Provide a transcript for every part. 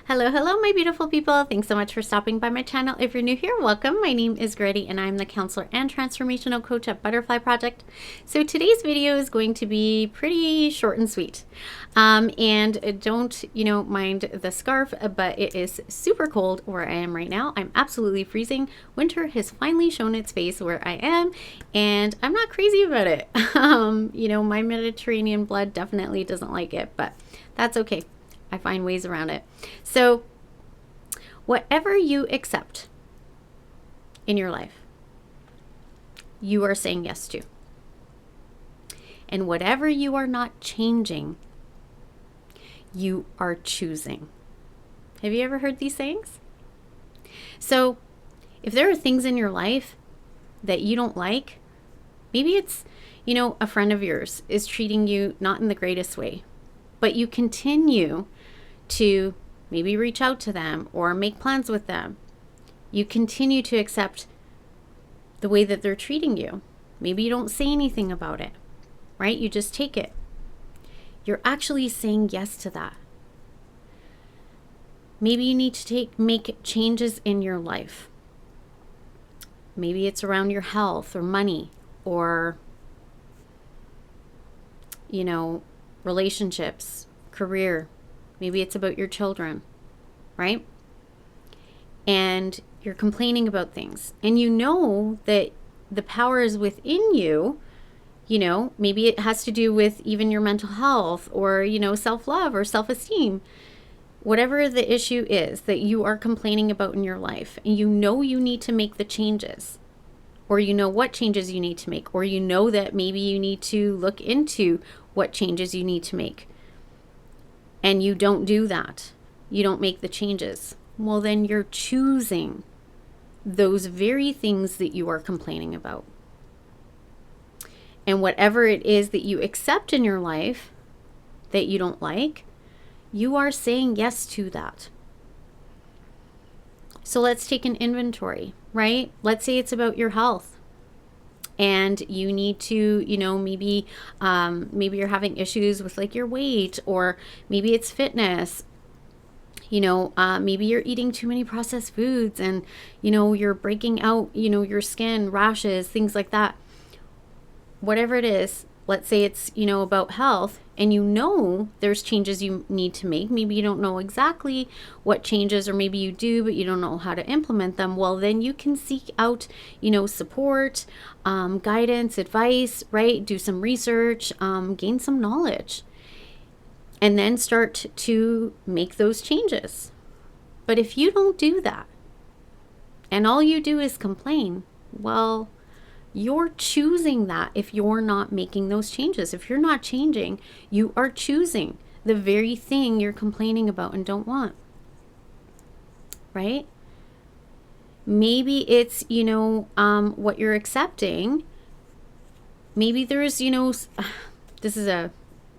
Hello, hello, my beautiful people. Thanks so much for stopping by my channel. If you're new here, welcome. My name is Grady and I'm the counselor and transformational coach at Butterfly Project. So today's video is going to be pretty short and sweet. And don't, mind the scarf, but it is super cold where I am right now. I'm absolutely freezing. Winter has finally shown its face where I am, and I'm not crazy about it. My Mediterranean blood definitely doesn't like it, but that's okay. I find ways around it. So whatever you accept in your life, you are saying yes to. And whatever you are not changing, you are choosing. Have you ever heard these sayings? So if there are things in your life that you don't like, maybe it's, a friend of yours is treating you not in the greatest way, but you continue to maybe reach out to them or make plans with them. You continue to accept the way that they're treating you. Maybe you don't say anything about it, right? You just take it. You're actually saying yes to that. Maybe you need to make changes in your life. Maybe it's around your health or money or, relationships, career. Maybe it's about your children, right? And you're complaining about things. And you know that the power is within you. Maybe it has to do with even your mental health or, self-love or self-esteem. Whatever the issue is that you are complaining about in your life, and you need to make the changes, or what changes you need to make, or that maybe you need to look into what changes you need to make. And you don't do that. You don't make the changes. Well, then you're choosing those very things that you are complaining about. And whatever it is that you accept in your life that you don't like, you are saying yes to that. So let's take an inventory, right? Let's say it's about your health. And you need to, maybe you're having issues with like your weight, or maybe it's fitness. Maybe you're eating too many processed foods and, you're breaking out, your skin, rashes, things like that. Whatever it is, let's say it's, about health, and there's changes you need to make. Maybe you don't know exactly what changes, or maybe you do, but you don't know how to implement them. Well, then you can seek out, support, guidance, advice, right? Do some research, gain some knowledge, and then start to make those changes. But if you don't do that, and all you do is complain, well, you're choosing that if you're not making those changes. If you're not changing, you are choosing the very thing you're complaining about and don't want, right? Maybe it's, what you're accepting. Maybe there's, this is a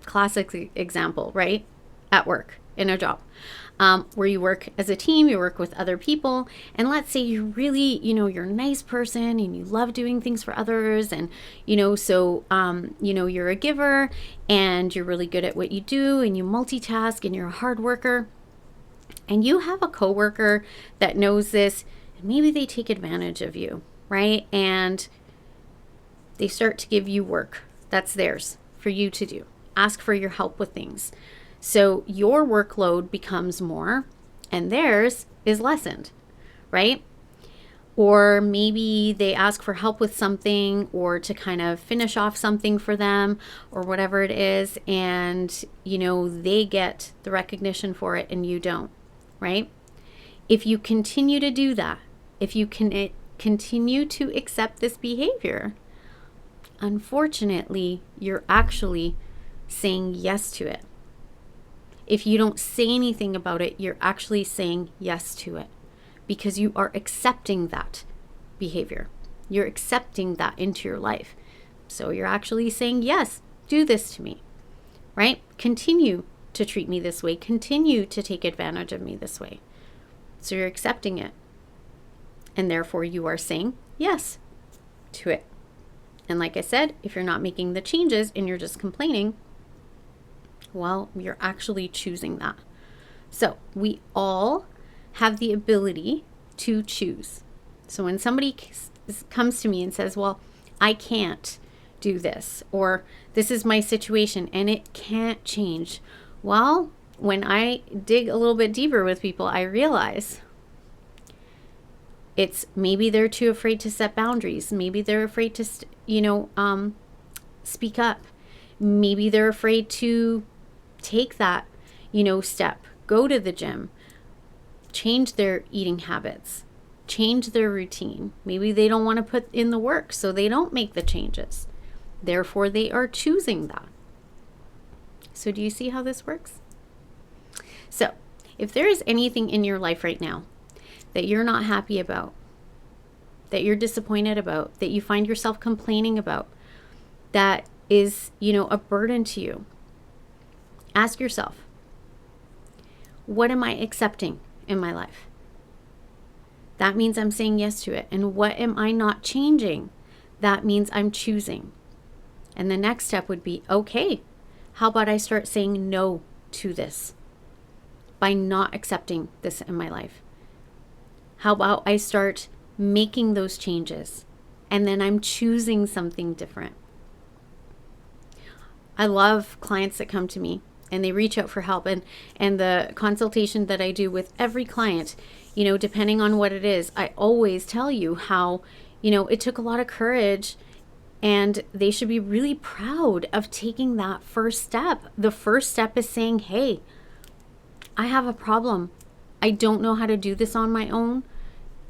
classic example, right? At work, in a job. Where you work as a team, you work with other people, and let's say you really, you're a nice person and you love doing things for others, and you're a giver and you're really good at what you do, and you multitask, and you're a hard worker, and you have a coworker that knows this, and maybe they take advantage of you, right? And they start to give you work that's theirs for you to do, ask for your help with things. So your workload becomes more and theirs is lessened, right? Or maybe they ask for help with something, or to kind of finish off something for them, or whatever it is, and they get the recognition for it and you don't, right? If you continue to do that, if you can continue to accept this behavior, unfortunately, you're actually saying yes to it. If you don't say anything about it, you're actually saying yes to it, because you are accepting that behavior. You're accepting that into your life. So you're actually saying, yes, do this to me, right? Continue to treat me this way. Continue to take advantage of me this way. So you're accepting it. And therefore you are saying yes to it. And like I said, if you're not making the changes and you're just complaining, well, you're actually choosing that. So we all have the ability to choose. So when somebody comes to me and says, well, I can't do this, or this is my situation and it can't change. Well, when I dig a little bit deeper with people, I realize it's maybe they're too afraid to set boundaries. Maybe they're afraid to, speak up. Maybe they're afraid to take that, step, go to the gym, change their eating habits, change their routine. Maybe they don't want to put in the work, so they don't make the changes. Therefore, they are choosing that. So do you see how this works? So if there is anything in your life right now that you're not happy about, that you're disappointed about, that you find yourself complaining about, that is, a burden to you, ask yourself, what am I accepting in my life? That means I'm saying yes to it. And what am I not changing? That means I'm choosing. And the next step would be, okay, how about I start saying no to this by not accepting this in my life? How about I start making those changes and then I'm choosing something different? I love clients that come to me and they reach out for help, and the consultation that I do with every client, depending on what it is, I always tell you how, it took a lot of courage, and they should be really proud of taking that first step. The first step is saying, hey, I have a problem. I don't know how to do this on my own.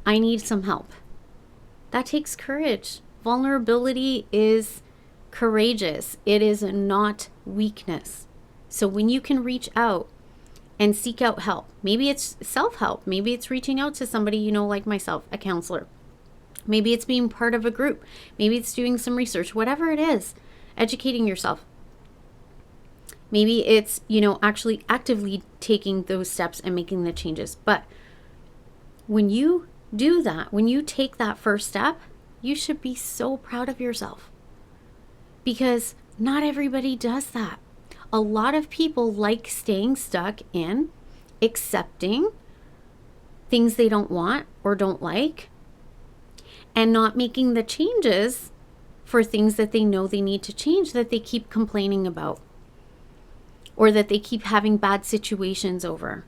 I need some help. That takes courage. Vulnerability is courageous. It is not weakness. So when you can reach out and seek out help, maybe it's self-help, maybe it's reaching out to somebody, like myself, a counselor. Maybe it's being part of a group. Maybe it's doing some research, whatever it is, educating yourself. Maybe it's, actually actively taking those steps and making the changes. But when you do that, when you take that first step, you should be so proud of yourself, because not everybody does that. A lot of people like staying stuck in accepting things they don't want or don't like, and not making the changes for things that they know they need to change, that they keep complaining about, or that they keep having bad situations over,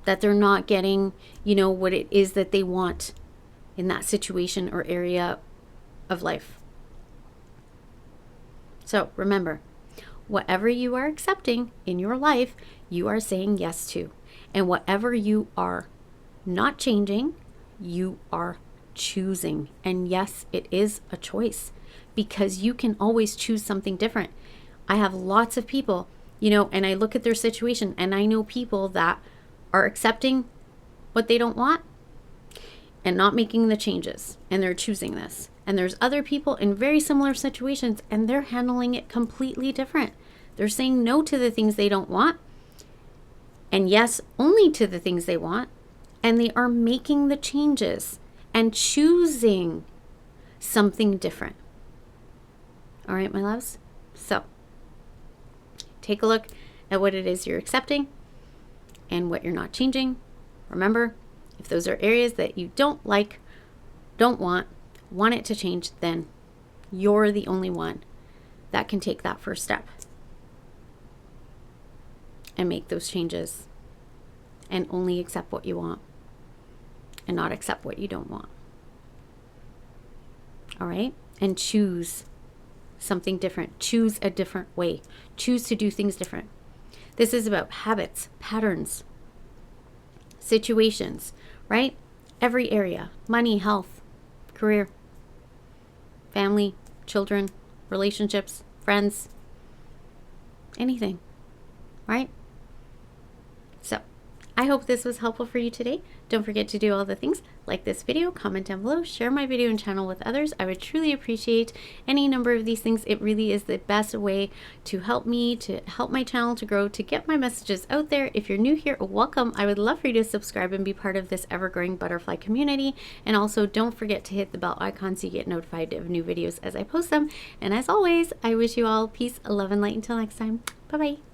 that they're not getting, what it is that they want in that situation or area of life. So remember, whatever you are accepting in your life, you are saying yes to. And whatever you are not changing, you are choosing. And yes, it is a choice, because you can always choose something different. I have lots of people, and I look at their situation, and I know people that are accepting what they don't want and not making the changes, and they're choosing this. And there's other people in very similar situations, and they're handling it completely different. They're saying no to the things they don't want, and yes, only to the things they want. And they are making the changes and choosing something different. All right, my loves? So take a look at what it is you're accepting and what you're not changing. Remember, if those are areas that you don't like, don't want it to change, then you're the only one that can take that first step and make those changes and only accept what you want and not accept what you don't want. All right? And choose something different. Choose a different way. Choose to do things different. This is about habits, patterns, situations, right? Every area: money, health, career, family, children, relationships, friends, anything, right? So I hope this was helpful for you today. Don't forget to do all the things: like this video, comment down below, share my video and channel with others. I would truly appreciate any number of these things. It really is the best way to help me, to help my channel to grow, to get my messages out there. If you're new here, welcome. I would love for you to subscribe and be part of this ever-growing butterfly community. And also don't forget to hit the bell icon so you get notified of new videos as I post them. And as always, I wish you all peace, love, and light. Until next time, bye-bye.